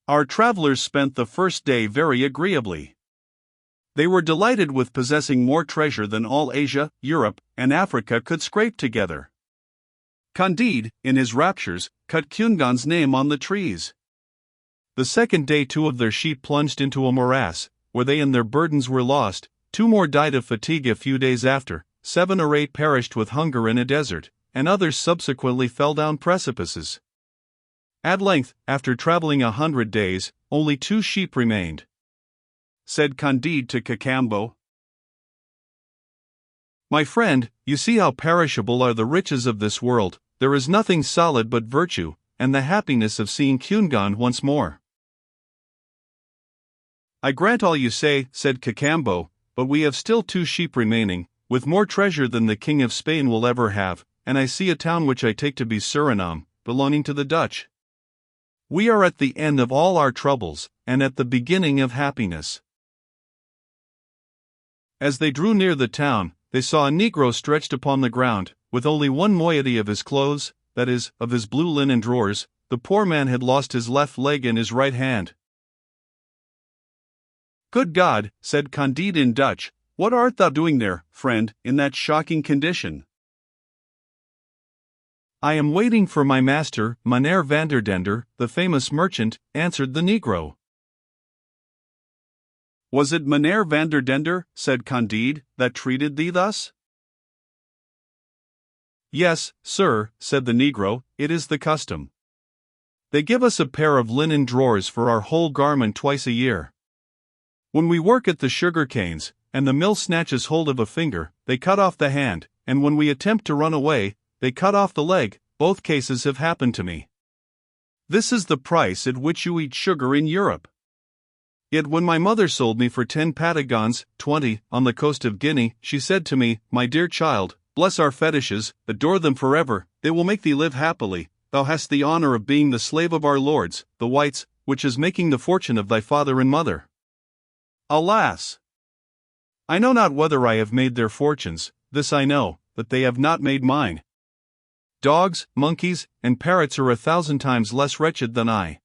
Our travelers spent the first day very agreeably. They were delighted with possessing more treasure than all Asia, Europe, and Africa could scrape together. Candide, in his raptures, cut Cungan's name on the trees. The second day 2 of their sheep plunged into a morass, where they and their burdens were lost. 2 more died of fatigue a few days after, 7 or 8 perished with hunger in a desert, and others subsequently fell down precipices. At length, after traveling 100 days, only 2 sheep remained. Said Candide to Cacambo, "My friend, you see how perishable are the riches of this world. There is nothing solid but virtue, and the happiness of seeing Cungan once more." "I grant all you say," said Cacambo, "but we have still 2 sheep remaining, with more treasure than the King of Spain will ever have, and I see a town which I take to be Suriname, belonging to the Dutch. We are at the end of all our troubles, and at the beginning of happiness." As they drew near the town, they saw a Negro stretched upon the ground, with only one moiety of his clothes, that is, of his blue linen drawers. The poor man had lost his left leg and his right hand. "Good God," said Candide in Dutch, "what art thou doing there, friend, in that shocking condition?" "I am waiting for my master, Meneer Vanderdender, the famous merchant," answered the Negro. "Was it Meneer Vanderdender," said Candide, "that treated thee thus?" "Yes, sir," said the Negro, "it is the custom. They give us a pair of linen drawers for our whole garment twice a year. When we work at the sugar canes, and the mill snatches hold of a finger, they cut off the hand, and when we attempt to run away, they cut off the leg. Both cases have happened to me. This is the price at which you eat sugar in Europe. Yet when my mother sold me for 10 patagons, 20, on the coast of Guinea, she said to me, 'My dear child, bless our fetishes, adore them forever, they will make thee live happily. Thou hast the honor of being the slave of our lords, the whites, which is making the fortune of thy father and mother.' Alas! I know not whether I have made their fortunes, this I know, that they have not made mine. Dogs, monkeys, and parrots are 1,000 times less wretched than I.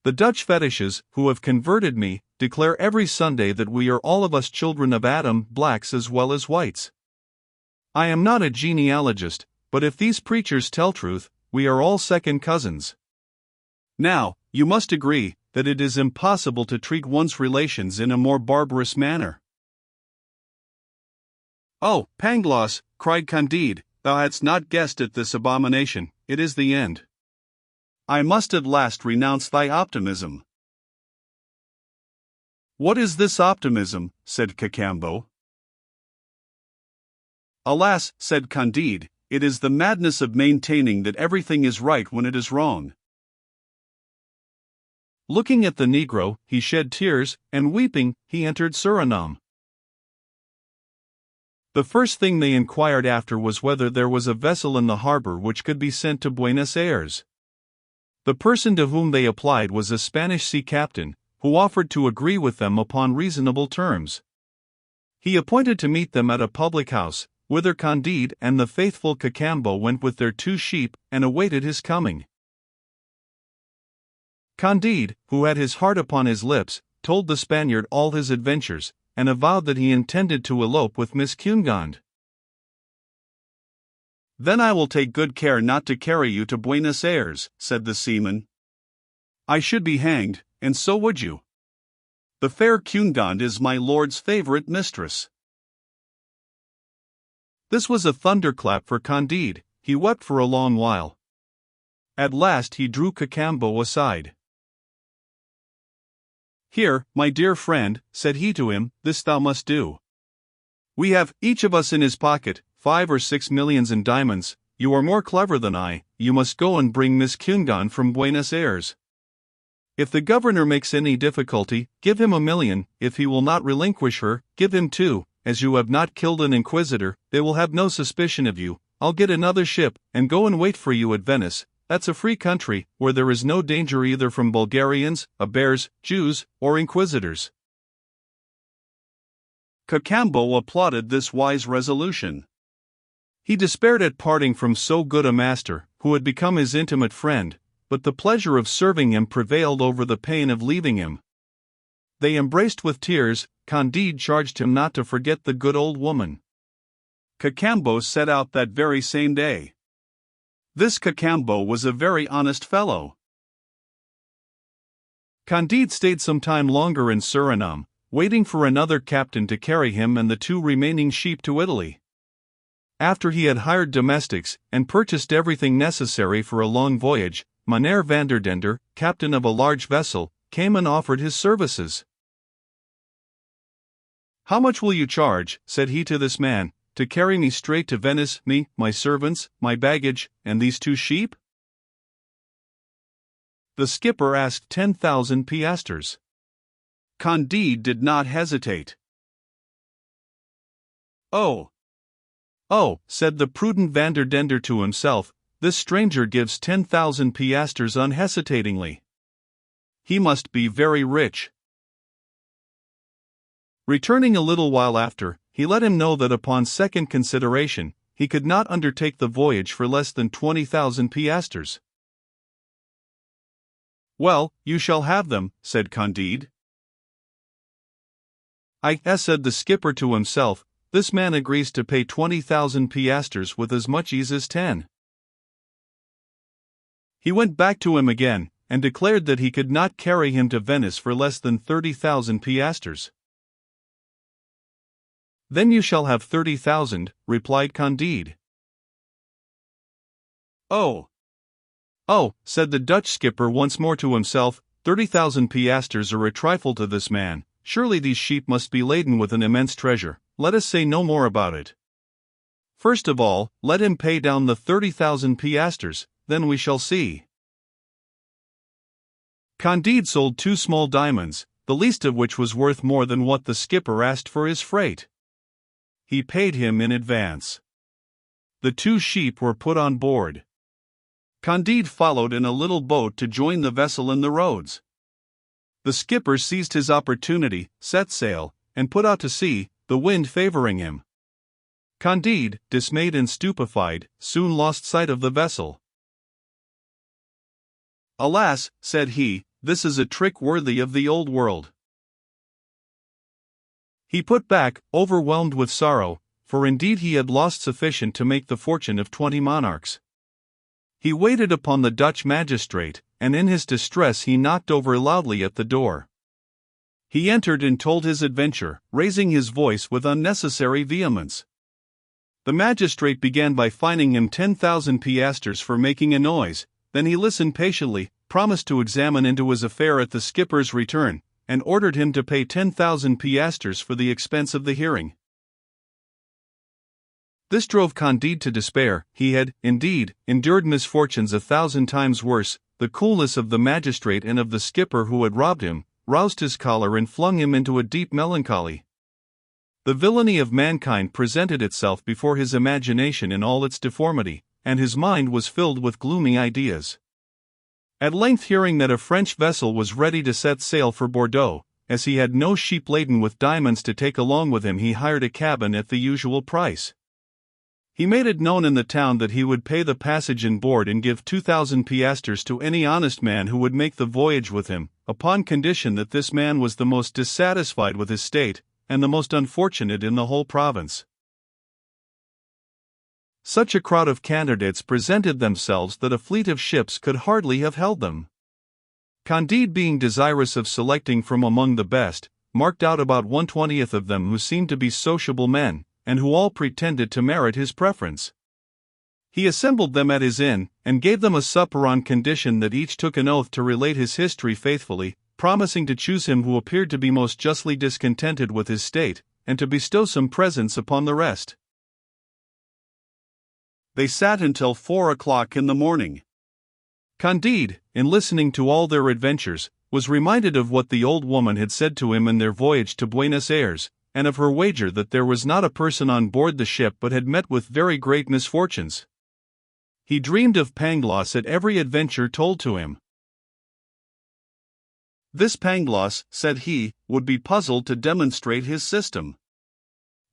The Dutch fetishes, who have converted me, declare every Sunday that we are all of us children of Adam, blacks as well as whites. I am not a genealogist, but if these preachers tell truth, we are all second cousins. Now, you must agree that it is impossible to treat one's relations in a more barbarous manner." "Oh, Pangloss," cried Candide, "thou hadst not guessed at this abomination. It is the end. I must at last renounce thy optimism." "What is this optimism?" said Cacambo. "Alas," said Candide, "it is the madness of maintaining that everything is right when it is wrong." Looking at the Negro, he shed tears, and weeping, he entered Suriname. The first thing they inquired after was whether there was a vessel in the harbor which could be sent to Buenos Aires. The person to whom they applied was a Spanish sea captain, who offered to agree with them upon reasonable terms. He appointed to meet them at a public house, whither Candide and the faithful Cacambo went with their 2 sheep, and awaited his coming. Candide, who had his heart upon his lips, told the Spaniard all his adventures, and avowed that he intended to elope with Miss Cungan. "Then I will take good care not to carry you to Buenos Aires," said the seaman. "I should be hanged, and so would you. The fair Cungan is my lord's favorite mistress." This was a thunderclap for Candide. He wept for a long while. At last he drew Cacambo aside. "Here, my dear friend," said he to him, "this thou must do. We have, each of us in his pocket, 5 or 6 millions in diamonds. You are more clever than I. You must go and bring Miss Cungan from Buenos Aires. If the governor makes any difficulty, give him 1,000,000. If he will not relinquish her, give him 2. As you have not killed an inquisitor, they will have no suspicion of you. I'll get another ship, and go and wait for you at Venice. That's a free country, where there is no danger either from Bulgarians, Bears, Jews, or inquisitors." Cacambo applauded this wise resolution. He despaired at parting from so good a master, who had become his intimate friend, but the pleasure of serving him prevailed over the pain of leaving him. They embraced with tears. Candide charged him not to forget the good old woman. Cacambo set out that very same day. This Cacambo was a very honest fellow. Candide stayed some time longer in Suriname, waiting for another captain to carry him and the 2 remaining sheep to Italy. After he had hired domestics, and purchased everything necessary for a long voyage, Meneer Vanderdender, captain of a large vessel, came and offered his services. "How much will you charge," said he to this man, "to carry me straight to Venice, me, my servants, my baggage, and these 2 sheep?" The skipper asked 10,000 piastres. Candide did not hesitate. "Oh, said the prudent Vanderdender to himself, "this stranger gives 10,000 piastres unhesitatingly. He must be very rich." Returning a little while after, he let him know that upon second consideration, he could not undertake the voyage for less than 20,000 piastres. "Well, you shall have them," said Candide. Said the skipper to himself, "this man agrees to pay 20,000 piastres with as much ease as 10." He went back to him again, and declared that he could not carry him to Venice for less than 30,000 piastres. "Then you shall have 30,000, replied Candide. Oh, said the Dutch skipper once more to himself, 30,000 piastres are a trifle to this man. Surely these sheep must be laden with an immense treasure. Let us say no more about it. First of all, let him pay down the 30,000 piastres, then we shall see." Candide sold 2 small diamonds, the least of which was worth more than what the skipper asked for his freight. He paid him in advance. The 2 sheep were put on board. Candide followed in a little boat to join the vessel in the roads. The skipper seized his opportunity, set sail, and put out to sea, the wind favoring him. Candide, dismayed and stupefied, soon lost sight of the vessel. "Alas," said he, "this is a trick worthy of the old world." He put back, overwhelmed with sorrow, for indeed he had lost sufficient to make the fortune of 20 monarchs. He waited upon the Dutch magistrate, and in his distress he knocked over loudly at the door. He entered and told his adventure, raising his voice with unnecessary vehemence. The magistrate began by fining him 10,000 piastres for making a noise. Then he listened patiently, promised to examine into his affair at the skipper's return, and ordered him to pay 10,000 piastres for the expense of the hearing. This drove Candide to despair. He had, indeed, endured misfortunes 1,000 times worse. The coolness of the magistrate and of the skipper who had robbed him roused his choler and flung him into a deep melancholy. The villainy of mankind presented itself before his imagination in all its deformity, and his mind was filled with gloomy ideas. At length, hearing that a French vessel was ready to set sail for Bordeaux, as he had no sheep laden with diamonds to take along with him, he hired a cabin at the usual price. He made it known in the town that he would pay the passage and board and give 2,000 piastres to any honest man who would make the voyage with him, upon condition that this man was the most dissatisfied with his state, and the most unfortunate in the whole province. Such a crowd of candidates presented themselves that a fleet of ships could hardly have held them. Candide, being desirous of selecting from among the best, marked out about 1/20 of them who seemed to be sociable men, and who all pretended to merit his preference. He assembled them at his inn, and gave them a supper on condition that each took an oath to relate his history faithfully, promising to choose him who appeared to be most justly discontented with his state, and to bestow some presents upon the rest. They sat until 4 o'clock in the morning. Candide, in listening to all their adventures, was reminded of what the old woman had said to him in their voyage to Buenos Aires, and of her wager that there was not a person on board the ship but had met with very great misfortunes. He dreamed of Pangloss at every adventure told to him. This Pangloss, said he, would be puzzled to demonstrate his system.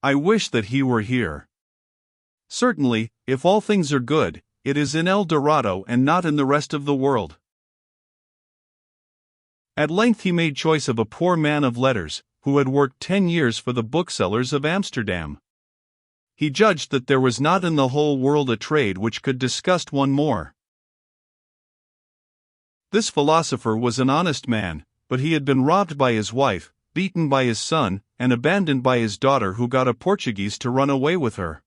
I wish that he were here. Certainly, if all things are good, it is in El Dorado and not in the rest of the world. At length he made choice of a poor man of letters, who had worked 10 years for the booksellers of Amsterdam. He judged that there was not in the whole world a trade which could disgust one more. This philosopher was an honest man, but he had been robbed by his wife, beaten by his son, and abandoned by his daughter, who got a Portuguese to run away with her.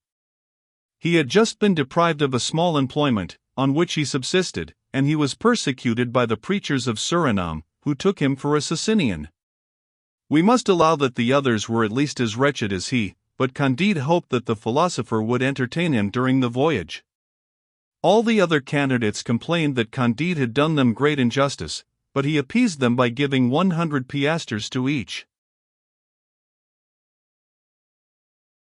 He had just been deprived of a small employment, on which he subsisted, and he was persecuted by the preachers of Suriname, who took him for a Socinian. We must allow that the others were at least as wretched as he, but Candide hoped that the philosopher would entertain him during the voyage. All the other candidates complained that Candide had done them great injustice, but he appeased them by giving 100 piastres to each.